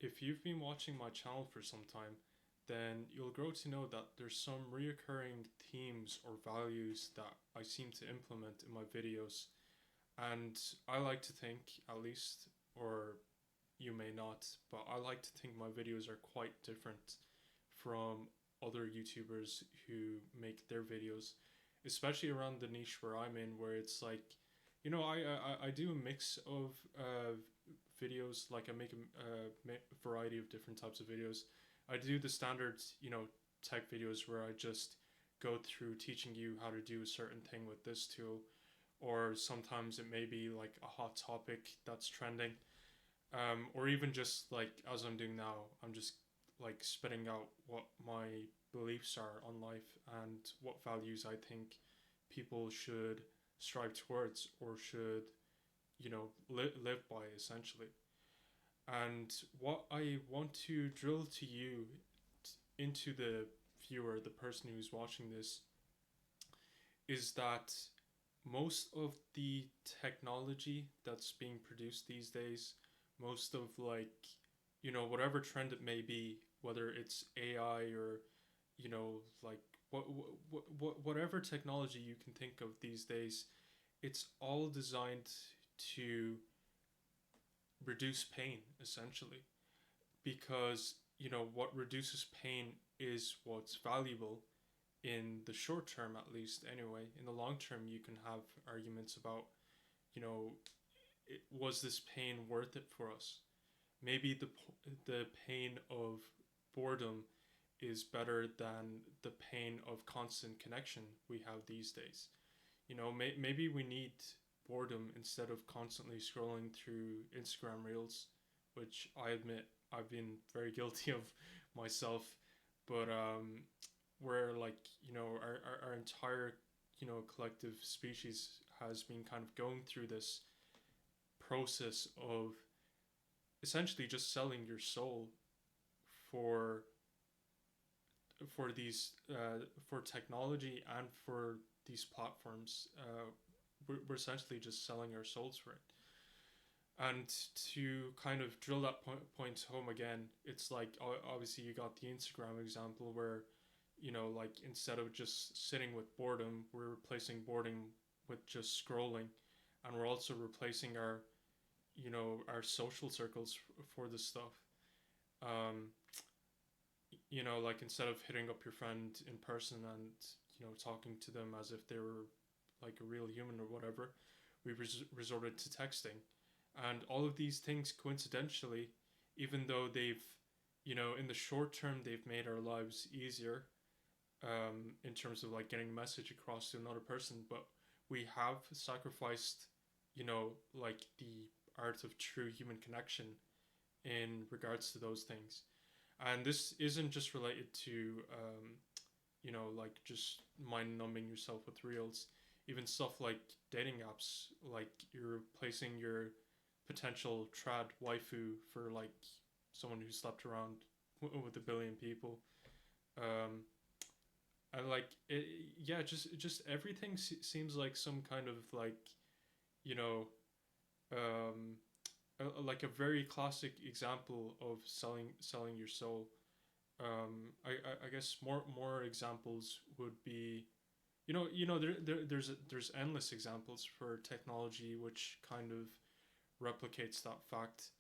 if you've been watching my channel for some time, then you'll grow to know that there's some reoccurring themes or values that I seem to implement in my videos. And I like to think, at least, or you may not, but I like to think my videos are quite different from other YouTubers who make their videos, especially around the niche where I'm in, where it's like, I do a mix of videos. Like I make a variety of different types of videos. I do the standard, tech videos where I just go through teaching you how to do a certain thing with this tool, or sometimes it may be like a hot topic that's trending, or even just like as I'm doing now, I'm just like spitting out what my beliefs are on life and what values I think people should strive towards or should, live by essentially. And what I want to drill to you, into the viewer, the person who's watching this, is that most of the technology that's being produced these days, most of like, whatever trend it may be, whether it's AI or, like whatever technology you can think of these days, it's all designed to reduce pain essentially, because what reduces pain is what's valuable in the short term, at least anyway. In the long term, you can have arguments about, you know was this pain worth it for us? Maybe the pain of boredom is better than the pain of constant connection we have these days. Maybe we need boredom instead of constantly scrolling through Instagram reels, which I admit I've been very guilty of myself. But where, like, our entire, collective species has been kind of going through this process of essentially just selling your soul for these for technology and for these platforms. We're essentially just selling our souls for it. And to kind of drill that point home again, it's like obviously you got the Instagram example where, like instead of just sitting with boredom, we're replacing boredom with just scrolling, and we're also replacing our social circles for this stuff. Um, like instead of hitting up your friend in person and talking to them as if they were like a real human or whatever, we resorted to texting, and all of these things coincidentally, even though they've, in the short term they've made our lives easier, in terms of like getting a message across to another person, but we have sacrificed, like the art of true human connection in regards to those things. And this isn't just related to, like just mind numbing yourself with reels. Even stuff like dating apps, like you're placing your potential trad waifu for like someone who slept around with a billion people. Um, and like it, yeah, just everything seems like some kind of like, you know um, like a very classic example of selling your soul. I guess more examples would be, there's endless examples for technology which kind of replicates that fact.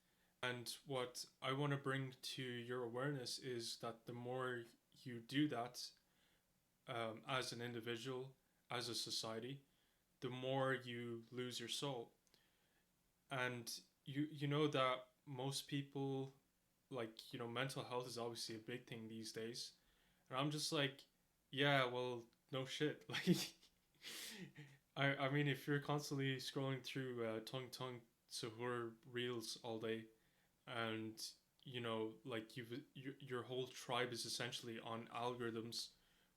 And what I want to bring to your awareness is that the more you do that, as an individual, as a society, the more you lose your soul. And you know that most people, like, mental health is obviously a big thing these days. And I'm just like, yeah, well, no shit. Like, I mean, if you're constantly scrolling through tongue sahur reels all day, and like your whole tribe is essentially on algorithms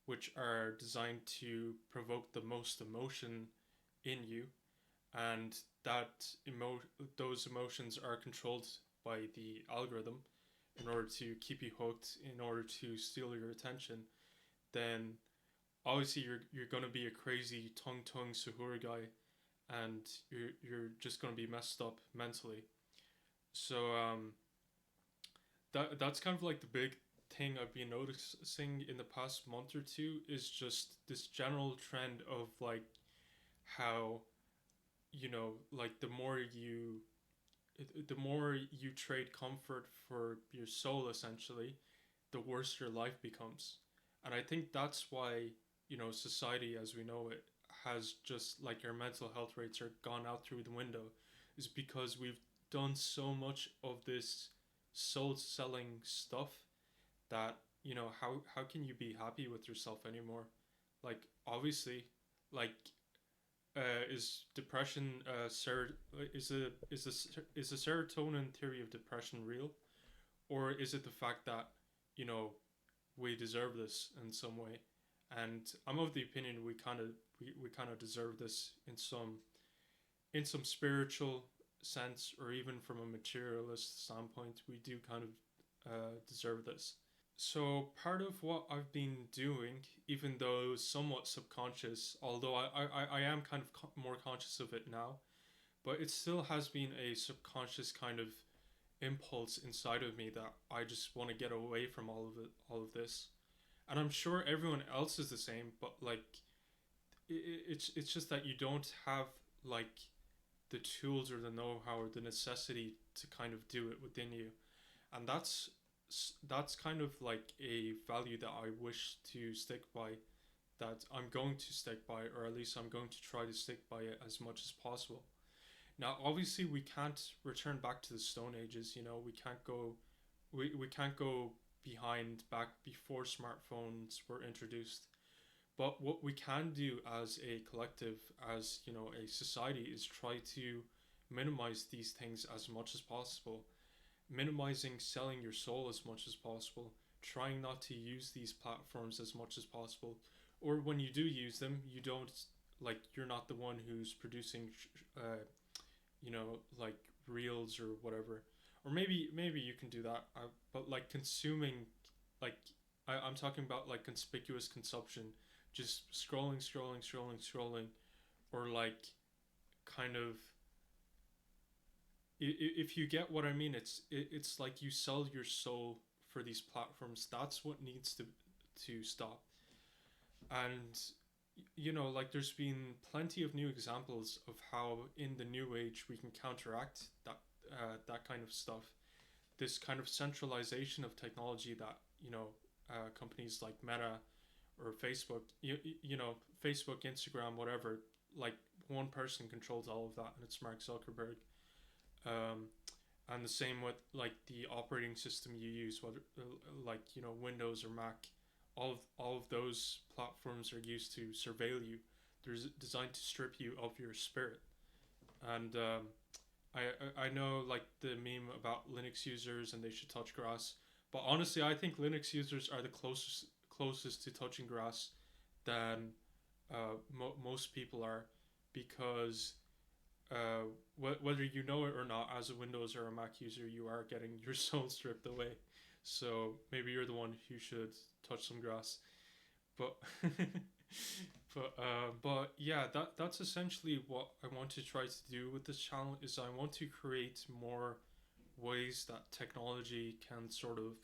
which are designed to provoke the most emotion in you, and that those emotions are controlled by the algorithm in order to keep you hooked, in order to steal your attention, then obviously you're gonna be a crazy tongue suhura guy, and you're just gonna be messed up mentally. So that's kind of like the big thing I've been noticing in the past month or two is just this general trend of like how, like the more you trade comfort for your soul, essentially, the worse your life becomes. And I think that's why, society as we know it has just like our mental health rates are gone out through the window, is because we've done so much of this soul selling stuff that, how can you be happy with yourself anymore? Like, obviously, like, is depression is the serotonin theory of depression real, or is it the fact that, you know we deserve this in some way? And I'm of the opinion we kind of deserve this in some spiritual sense, or even from a materialist standpoint. We do kind of deserve this. So part of what I've been doing, even though somewhat subconscious, although I am kind of more conscious of it now, but it still has been a subconscious kind of impulse inside of me that I just want to get away from all of this. And I'm sure everyone else is the same, but like, it's just that you don't have like the tools or the know-how or the necessity to kind of do it within you. And that's kind of like a value that I wish to stick by, that I'm going to stick by, or at least I'm going to try to stick by it as much as possible. Now, obviously, we can't return back to the Stone Ages. We can't go behind back before smartphones were introduced. But what we can do as a collective, as a society, is try to minimize these things as much as possible, minimizing selling your soul as much as possible, trying not to use these platforms as much as possible, or when you do use them, you're not the one who's producing, like reels or whatever, or maybe you can do that, but like consuming, like I'm talking about like conspicuous consumption, just scrolling, or like kind of, if you get what I mean, it's like you sell your soul for these platforms. That's what needs to stop. And like there's been plenty of new examples of how in the new age we can counteract that kind of stuff. This kind of centralization of technology that companies like Meta or Facebook, Facebook, Instagram, whatever, like one person controls all of that, and it's Mark Zuckerberg. um, and the same with like the operating system you use, whether like Windows or Mac. All of those platforms are used to surveil you. They're designed to strip you of your spirit. And I know like the meme about Linux users and they should touch grass, but honestly, I think Linux users are the closest to touching grass than most people are, because whether you know it or not, as a Windows or a Mac user, you are getting your soul stripped away. So maybe you're the one who should touch some grass. But but yeah, that's essentially what I want to try to do with this channel. Is I want to create more ways that technology can sort of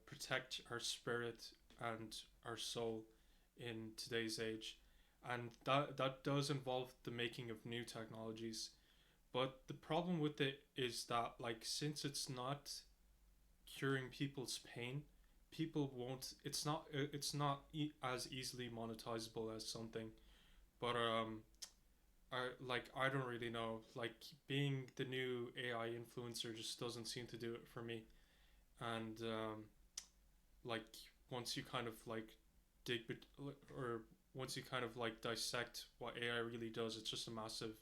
protect our spirit and our soul in today's age, and that does involve the making of new technologies. But the problem with it is that, like, since it's not curing people's pain, people won't. It's not as easily monetizable as something. But I don't really know. Like, being the new AI influencer just doesn't seem to do it for me. And like, once you kind of like dig or once you kind of like dissect what AI really does, it's just a massive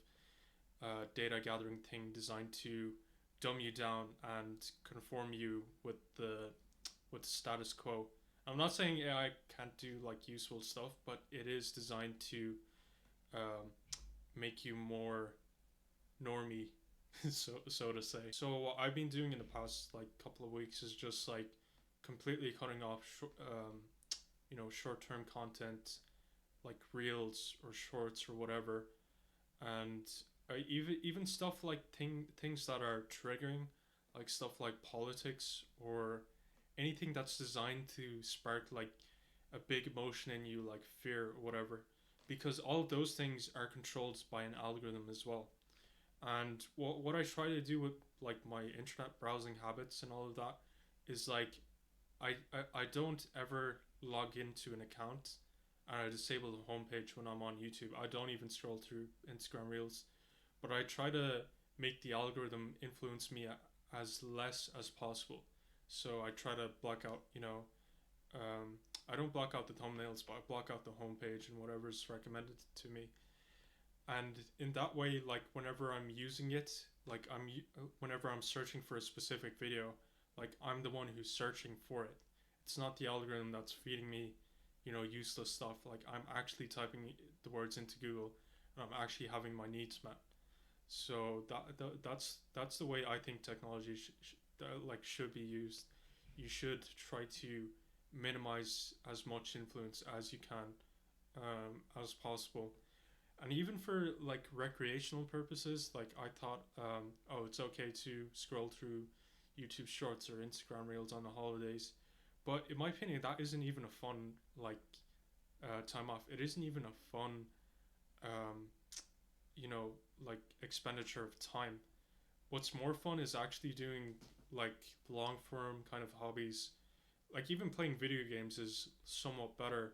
data gathering thing designed to dumb you down and conform you with the status quo. I'm not saying AI can't do like useful stuff, but it is designed to um, make you more normie, so to say. So what I've been doing in the past like couple of weeks is just like completely cutting off short term content, like reels or shorts or whatever, and even stuff like things that are triggering, like stuff like politics or anything that's designed to spark like a big emotion in you, like fear or whatever, because all of those things are controlled by an algorithm as well. And what I try to do with like my internet browsing habits and all of that is like I don't ever log into an account, and I disable the homepage when I'm on YouTube. I don't even scroll through Instagram Reels, but I try to make the algorithm influence me as less as possible. So I try to block out, I don't block out the thumbnails, but I block out the homepage and whatever's recommended to me. And in that way, like whenever I'm using it, like whenever I'm searching for a specific video, like I'm the one who's searching for it. It's not the algorithm that's feeding me, useless stuff. Like I'm actually typing the words into Google, and I'm actually having my needs met. So that's the way I think technology should be used. You should try to minimize as much influence as you can, as possible. And even for like recreational purposes, like I thought, oh, it's okay to scroll through YouTube Shorts or Instagram Reels on the holidays, but in my opinion, that isn't even a fun like time off. It isn't even a fun, um, like expenditure of time. What's more fun is actually doing like long form kind of hobbies. Like even playing video games is somewhat better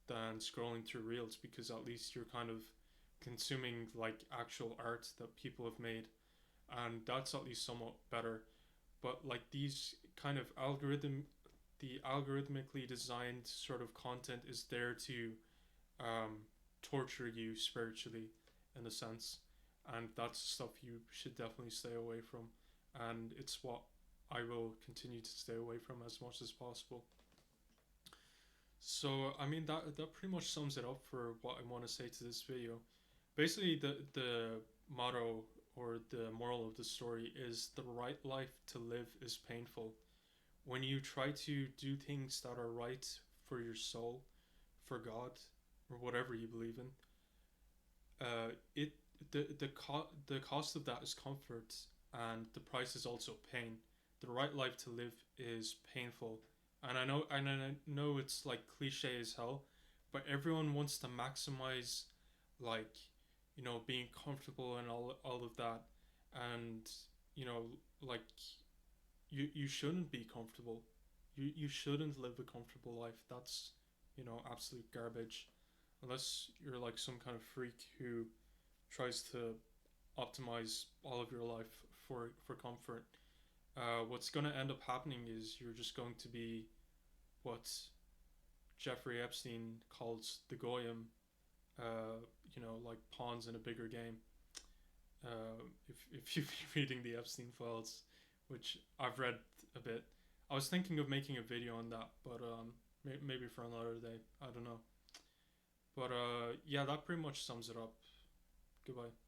than scrolling through reels, because at least you're kind of consuming like actual art that people have made, and that's at least somewhat better. But like these kind of the algorithmically designed sort of content is there to um, torture you spiritually, in a sense, and that's stuff you should definitely stay away from. And it's what I will continue to stay away from as much as possible. So I mean that pretty much sums it up for what I want to say to this video. Basically, the motto or the moral of the story is the right life to live is painful. When you try to do things that are right for your soul, for God, or whatever you believe in, it the cost of that is comfort, and the price is also pain. The right life to live is painful, and I know it's like cliche as hell, but everyone wants to maximize, like, being comfortable and all of that, and you know like you shouldn't be comfortable. You shouldn't live a comfortable life. That's absolute garbage, unless you're like some kind of freak who tries to optimize all of your life for comfort. What's going to end up happening is you're just going to be what Jeffrey Epstein calls the goyim, like pawns in a bigger game. If you've been reading the Epstein files, which I've read a bit, I was thinking of making a video on that, but maybe for another day. I don't know. But yeah, that pretty much sums it up. Goodbye.